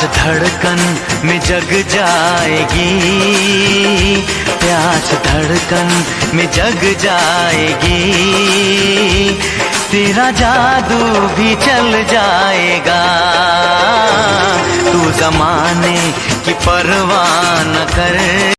धड़कन में जग जाएगी, प्यास धड़कन में जग जाएगी, तेरा जादू भी चल जाएगा। तू ज़माने की परवाह न कर।